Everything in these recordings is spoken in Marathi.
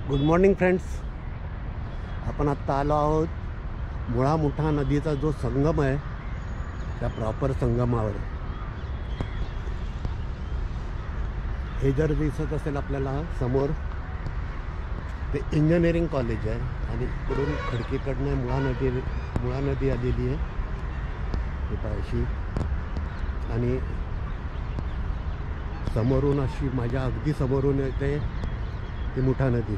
Good morning friends. आपण आत्ता आलो आहोत मुळा मुठा नदीचा जो संगम आहे त्या प्रॉपर संगमावर. हे जर दिसत असेल आपल्याला समोर ते इंजिनिअरिंग कॉलेज आहे आणि इकडून खडकीकडनं मुळा नदी आलेली आहे हे पायशी आणि समोरून अशी माझ्या अगदी समोरून येते ती मुठा नदी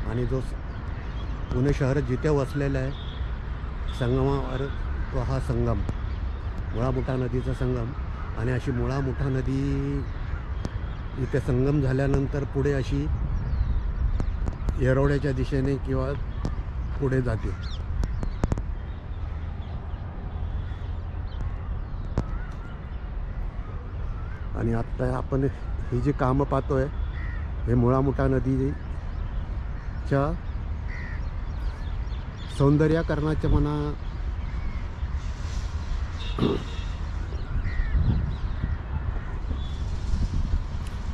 आणि जो पुणे शहर जिथे वसलेलं आहे संगमावर तो हा संगम मुळा मुठा नदीचा संगम. आणि अशी मुळा मुठा नदी इथे संगम झाल्यानंतर पुढे अशी येरवड्याच्या दिशेने किंवा पुढे जाते. आणि आत्ता आपण ही जी कामं पाहतोय हे मुळा मुठा नदीच्या सौंदर्यीकरणाचे म्हणा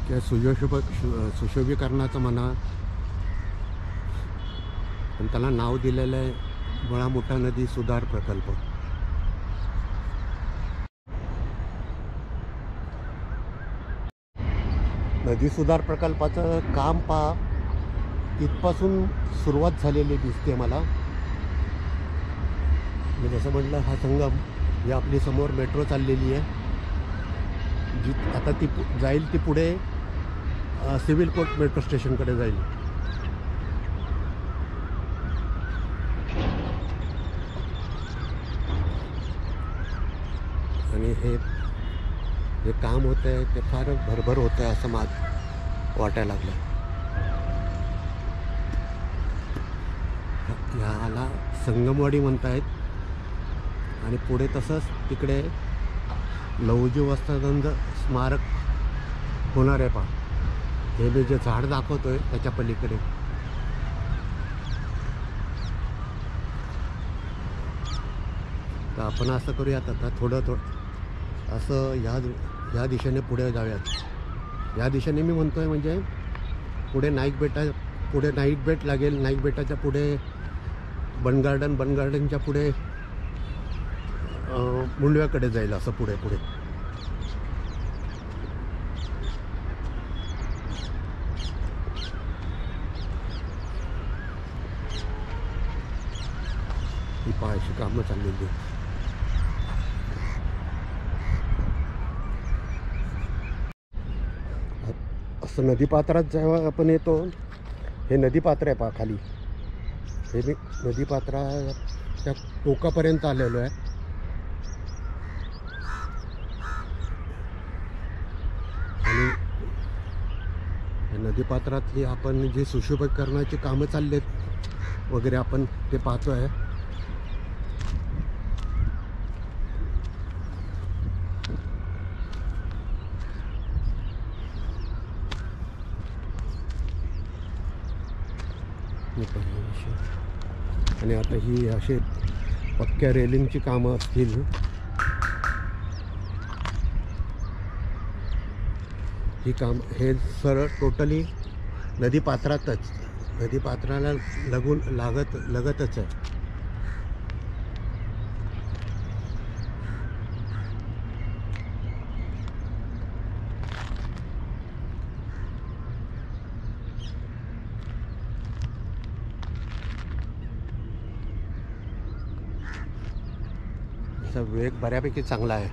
किंवा सुशोभीकरणाचं म्हणा पण त्याला नाव दिलेलं आहे मुळा मुठा नदी सुधार प्रकल्प. नदी सुधार प्रकल्पाचं काम पहा इथपासून सुरुवात झालेली दिसते मला. मी जसं म्हटलं हा संगम ही आपली समोर मेट्रो चाललेली आहे जी आता ती जाईल ती पुढे सिव्हिल कोर्ट मेट्रो स्टेशनकडे जाईल. आणि हे काम होतं आहे ते फार भरभर होतं आहे असं मला वाटायला लागलं. ह्याला संगमवाडी म्हणतायत आणि पुढे तसंच तिकडे लहुजी वस्त्रानंद स्मारक होणार आहे पहा. हे मी जे झाड दाखवतोय त्याच्या पलीकडे तर आपण असं करूयात आता थोडं असं ह्या दिशेने पुढे जाऊयात. या दिशेने मी म्हणतोय म्हणजे पुढे नाईक बेट लागेल. नाईक बेटाच्या पुढे बनगार्डनच्या पुढे मुंडव्याकडे जाईल असं पुढे ही पाहायची कामं चाललेली. असं नदीपात्रात जेव्हा आपण येतो हे नदीपात्र आहे पहा खाली. हे मी नदीपात्राच्या टोकापर्यंत आलेलो आहे. आणि नदीपात्रातली आपण जे सुशोभीकरणाची कामं चाललेत वगैरे आपण ते पाहतो आहे. आणि आता ही असे पक्क्या रेलिंगची कामं असतील. ही काम हे सरळ टोटली नदीपात्राला लगतच आहे. वेग बऱ्यापैकी चांगला आहे.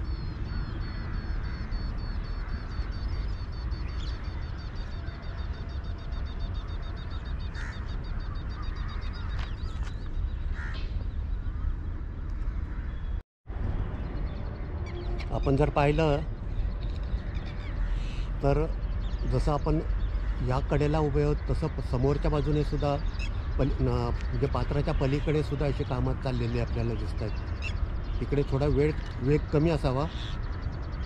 आपण जर पाहिलं तर जसं आपण या कडेला उभे आहोत तसं समोरच्या बाजूने सुद्धा म्हणजे पात्राच्या पलीकडे सुद्धा अशी कामं चाललेली आपल्याला दिसत आहेत. तिकडे थोडा वेग कमी असावा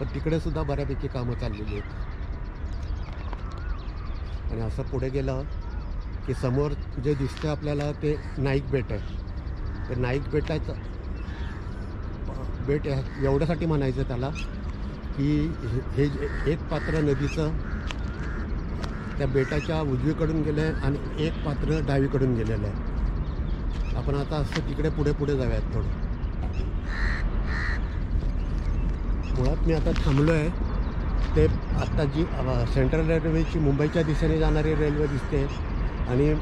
पण तिकडे सुद्धा बऱ्यापैकी कामं चाललेली आहेत. आणि असं पुढे गेलं की समोर जे दिसतं आपल्याला ते नाईक बेट आहे. ते नाईक बेट एवढ्यासाठी म्हणायचं त्याला की हे एक पात्र नदीचं त्या बेटाच्या उजवीकडून गेलं आहे आणि एक पात्र डावीकडून गेलेलं आहे. आपण आता असं तिकडे पुढे पुढे जाऊयात थोडं. मुळात मी आता थांबलो आहे ते आत्ता जी सेंट्रल रेल्वेची मुंबईच्या दिशेने जाणारी रेल्वे दिसते आणि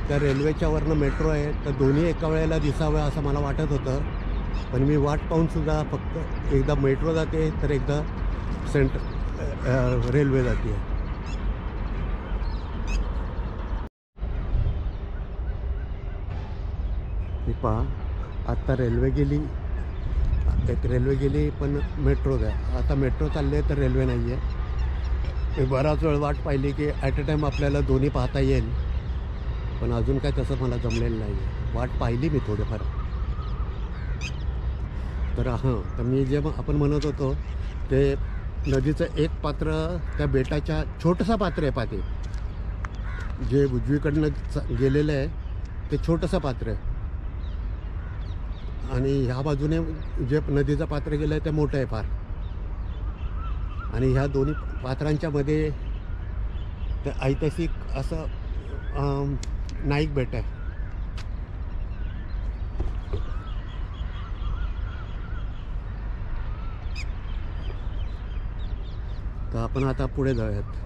त्या रेल्वेच्यावरनं मेट्रो आहे, तर दोन्ही एका वेळेला दिसावं असं मला वाटत होतं. पण मी वाट पाहूनसुद्धा फक्त एकदा मेट्रो जाते तर एकदा रेल्वे जाते. ही पहा, आत्ता रेल्वे गेली, एक रेल्वे गेली पण मेट्रो आहे. आता मेट्रो चालली आहे तर रेल्वे नाही आहे. मी बराच वेळ वाट पाहिली की ॲट अ टाईम आपल्याला दोन्ही पाहता येईल, पण अजून काय तसं मला जमलेलं नाही आहे. वाट पाहिली मी थोडंफार. तर मी जे आपण म्हणत होतो ते नदीचं एक पात्र त्या बेटाच्या छोटंसं पात्र आहे पाते, जे उजवीकडनं गेलेलं आहे ते छोटंसं पात्र आहे आणि ह्या बाजूने जे नदीचं पात्र गेलं आहे ते मोठं आहे फार. आणि ह्या दोन्ही पात्रांच्या मध्ये ते ऐतिहासिक असं नाईक बेट आहे. तर आपण आता पुढे जाऊयात.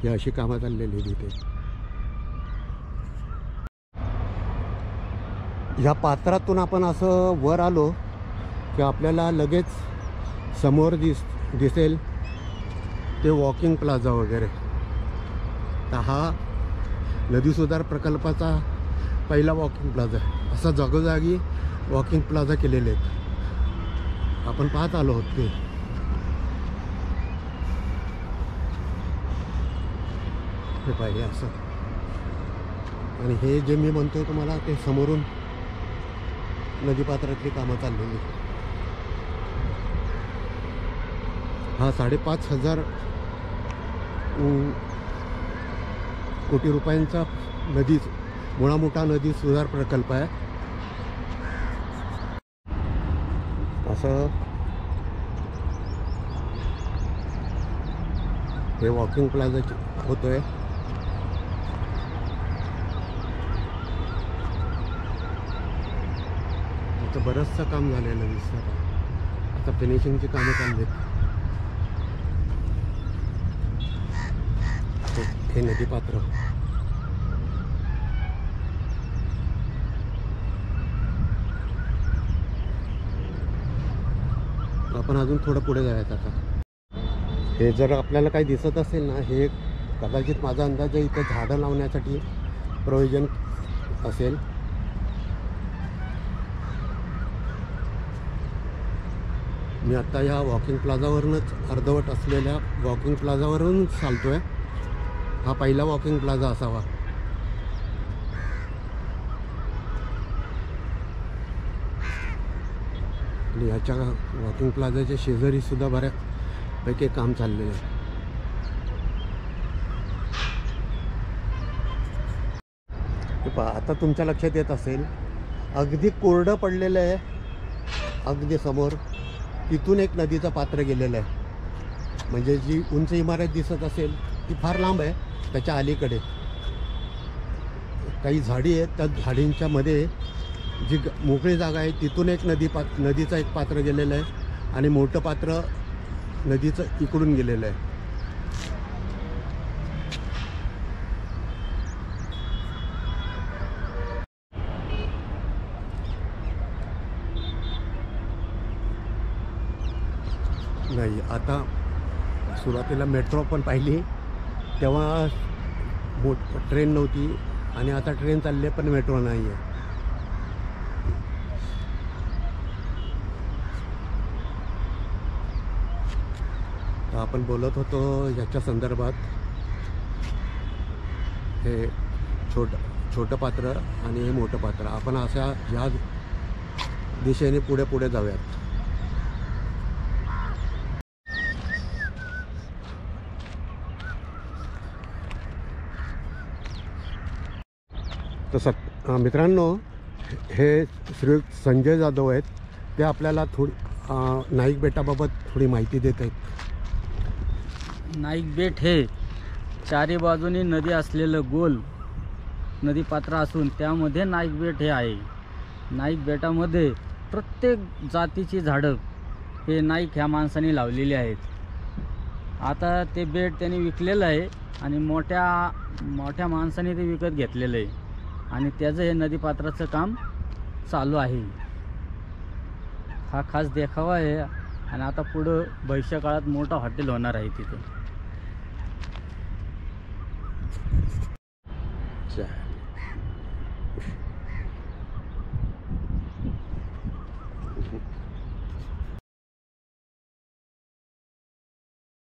ही अशी कामं चाललेली तिथे. ह्या पात्रातून आपण असं वर आलो की आपल्याला लगेच समोर दिसेल ते वॉकिंग प्लाझा वगैरे. तर हा नदी सुधार प्रकल्पाचा पहिला वॉकिंग प्लाझा आहे. असा जागोजागी वॉकिंग प्लाझा केलेले आहेत. आपण पाहत आलो आहोत ते. हे पाहिजे असं. आणि हे जे मी म्हणतोय तुम्हाला ते समोरून नदीपात्रातली कामं चाललेली. हा 5,500 कोटी रुपयांचा मुळा मोठा नदी सुधार प्रकल्प आहे. असं हे वॉकिंग प्लाझा होतोय. त्याचं बरंचसं काम झालेलं दिसतं. आता फिनिशिंगची कामं चालली आहेत. हे नदीपात्र. आपण अजून थोडं पुढे जायचं आता. हे जर आपल्याला काही दिसत असेल ना, हे कदाचित माझा अंदाज इथे झाडं लावण्यासाठी प्रोव्हिजन असेल. मी आत्ता या वॉकिंग प्लाझावरूनच अर्धवट असलेल्या वॉकिंग प्लाझावरून चालतो आहे. हा पहिला वॉकिंग प्लाझा असावा. आणि ह्याच्या वॉकिंग प्लाझाच्या शेजारीसुद्धा बऱ्यापैकी काम चाललेलं आहे. पहा, आता तुमच्या लक्षात येत असेल अगदी कोरडं पडलेलं आहे. अगदी समोर तिथून एक नदीचं पात्र गेलेलं आहे. म्हणजे जी उंच इमारत दिसत असेल ती फार लांब आहे. त्याच्या अलीकडे काही झाडी आहेत. त्या झाडींच्या मध्ये जी मोकळी जागा आहे तिथून एक नदीचं एक पात्र गेलेलं आहे आणि मोठं पात्र नदीचं इकडून गेलेलं आहे. नाही, आता सुरुवातीला मेट्रो पण पाहिली तेव्हा ट्रेन नव्हती आणि आता ट्रेन चालली आहे पण मेट्रो नाही आहे. तर आपण बोलत होतो याच्या संदर्भात. हे छोटं पात्र आणि हे मोठं पात्र. आपण अशा ह्या दिशेने पुढे पुढे जाऊयात. तर मित्रांनो, हे श्री संजय जाधव आहेत. ते आपल्याला नाईक बेटाबाबत थोडी माहिती देत आहेत. नाईक बेट हे चारी बाजूनी नदी असलेलं गोल नदीपात्र असून त्यामध्ये नाईक बेट हे आहे. नाईक बेटामध्ये प्रत्येक जातीची झाडं हे नाईक ह्या माणसाने लावलेली आहेत. आता ते बेट त्यांनी विकलेलं आहे आणि मोठ्या माणसाने ते विकत घेतलेलं आहे आणि त्याचं हे नदीपात्राचं काम चालू आहे. हा खास देखावा आहे आणि आता पुढं भविष्यकाळात मोठं हॉटेल होणार आहे तिथं.